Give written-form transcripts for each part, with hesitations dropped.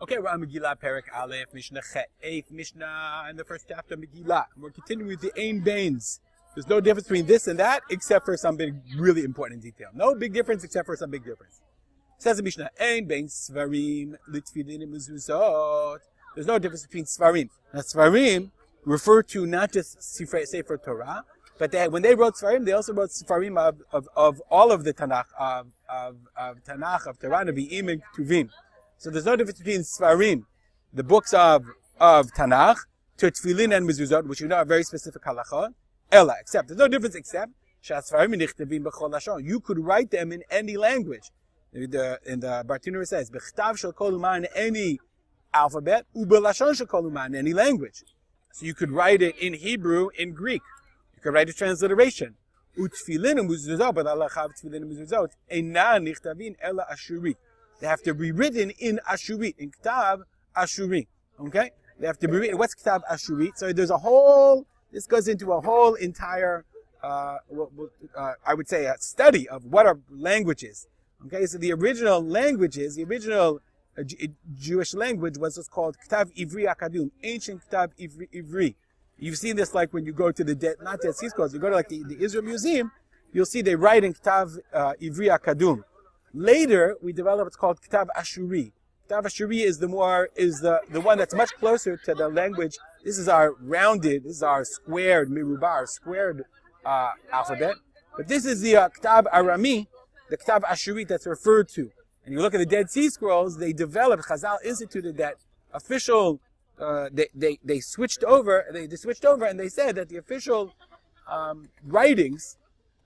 Okay, we're on Megillah, Perek Aleph, Mishnah Chet, 8th Mishnah, in the first chapter of Megillah. We're continuing with the Ein Bains. There's no difference between this and that, except for some big, really important detail. No big difference, except for some big difference. Says the Mishnah, Ein Bains Svarim, Litfilin and Mezuzot. There's no difference between Svarim. Now, Svarim refer to not just Sefer Torah, but when they wrote Svarim, they also wrote Svarim of all of the Tanach, of Tanach, of Torah, Nevi'im, and Ketuvim. So there's no difference between Svarim, the books of Tanach, to Tefillin and Mezuzot, which you know are very specific halachot, Ella, except, there's no difference except, Shas Svarim nichtavim b'chol lashon. You could write them in any language. In the Bartenura says, B'chtav shel kol umah in any alphabet, u'b'lashon shel kol umah in any language. So you could write it in Hebrew, in Greek. You could write a transliteration. U'tefillin and Mezuzot, but halachav tefillin and Mezuzot, einan nichtavin ella ashuri. They have to be written in Ashurit, in Ktav Ashuri. Okay? They have to be written. What's Ktav Ashurit? So there's this goes into a whole entire, I would say, a study of what are languages. Okay? So the original languages, the original Jewish language was what's called Ktav Ivri Akadum, ancient Ktav Ivri. You've seen this like when you go to not Dead Sea Scrolls, you go to like the Israel Museum, you'll see they write in Ktav Ivri Akadum. Later, we developed what's called Ktav Ashuri. Ktav Ashuri is the one that's much closer to the language. This is our squared, mirubah, squared alphabet. But this is the Ktav Arami, the Ktav Ashuri that's referred to. And you look at the Dead Sea Scrolls, they developed, Chazal instituted that official, they switched over and they said that the official writings,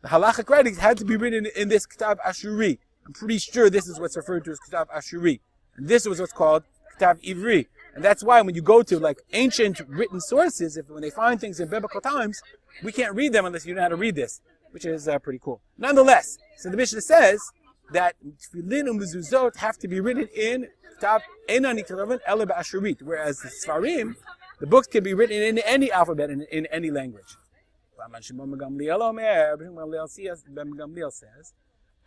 the halachic writings, had to be written in this Ktav Ashuri. I'm pretty sure this is what's referred to as Ktav Ashuri. And this was what's called Ktav Ivri. And that's why when you go to like ancient written sources, when they find things in biblical times, we can't read them unless you know how to read this, which is pretty cool. Nonetheless, so the Mishnah says that Tefillin and Mezuzot have to be written in Ktav Einan Nichtavin Ela B'Ashurit, whereas the Svarim, the books can be written in any alphabet, in any language. Gamliel says,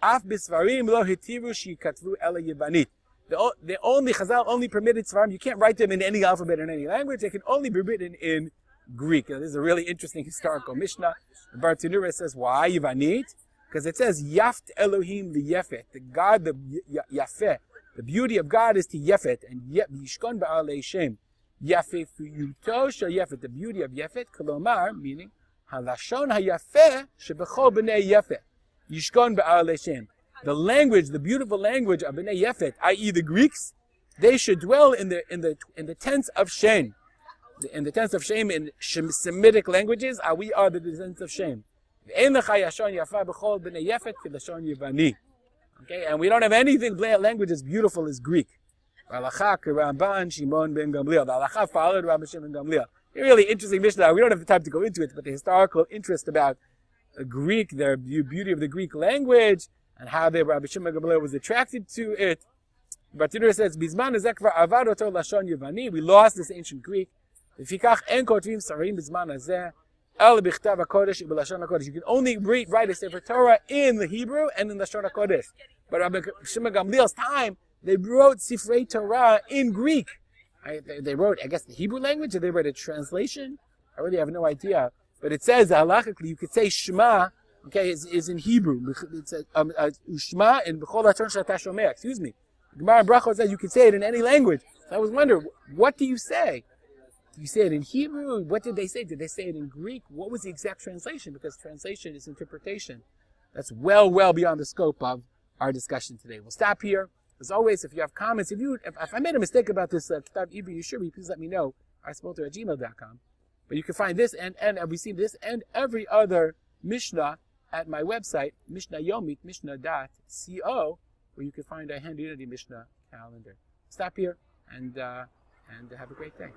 Af b'svarim lo hitiru shikatvu ela Yevanit. Chazal only permitted svarim. You can't write them in any alphabet in any language. They can only be written in Greek. Now, this is a really interesting historical Mishnah. The Bartenura says, why Yevanit? Because it says, Yaft Elohim liyefet. The God, the Yafeh. The beauty of God is to Yefet. And Yishkon ba'alei Shem. Yafeh fuyuto shel Yefet. The beauty of Yefet, kolomar, meaning, halashon hayafeh shebechol b'nei Yefet. Yishkon ba'alei Shem. The language, the beautiful language of Bnei Yefet, i.e. the Greeks, they should dwell in the tents of Shem. In the tents of Shem, in Semitic languages, we are the descendants of Shem. Okay, and we don't have anything language as beautiful as Greek. The Halacha followed Rabbi Shimon ben Gamliel. A really interesting Mishnah. We don't have the time to go into it, but the historical interest about Greek, the beauty of the Greek language, and how Rabbi Shimon ben Gamliel was attracted to it. Bartenura says, "Bizman hazeh avad oto lashon Yevani." We lost this ancient Greek. Lefikach en kotvim sarim bizman hazeh el b'chtav hakodesh u'b'lashon hakodesh. You can only write a Sefer Torah in the Hebrew and in the Lashon hakodesh. But Rabbi Shimon ben Gamliel's time, they wrote Sifrei Torah in Greek. They wrote, I guess, the Hebrew language, or they wrote a translation. I really have no idea. But it says, halachically, you could say Shema, okay, is in Hebrew. It says, Shema in B'chol HaTorah She'ata Shomea. Excuse me. Gemara Brachot says you can say it in any language. So I was wondering, what do you say? Do you say it in Hebrew? What did they say? Did they say it in Greek? What was the exact translation? Because translation is interpretation. That's well beyond the scope of our discussion today. We'll stop here. As always, if you have comments, if I made a mistake about this Ktav Ivri Yeshuri, please let me know. arspoter@gmail.com. But you can find this and receive this and every other Mishnah at my website, Mishnah.co, where you can find a handy Mishnah calendar. Stop here and have a great day.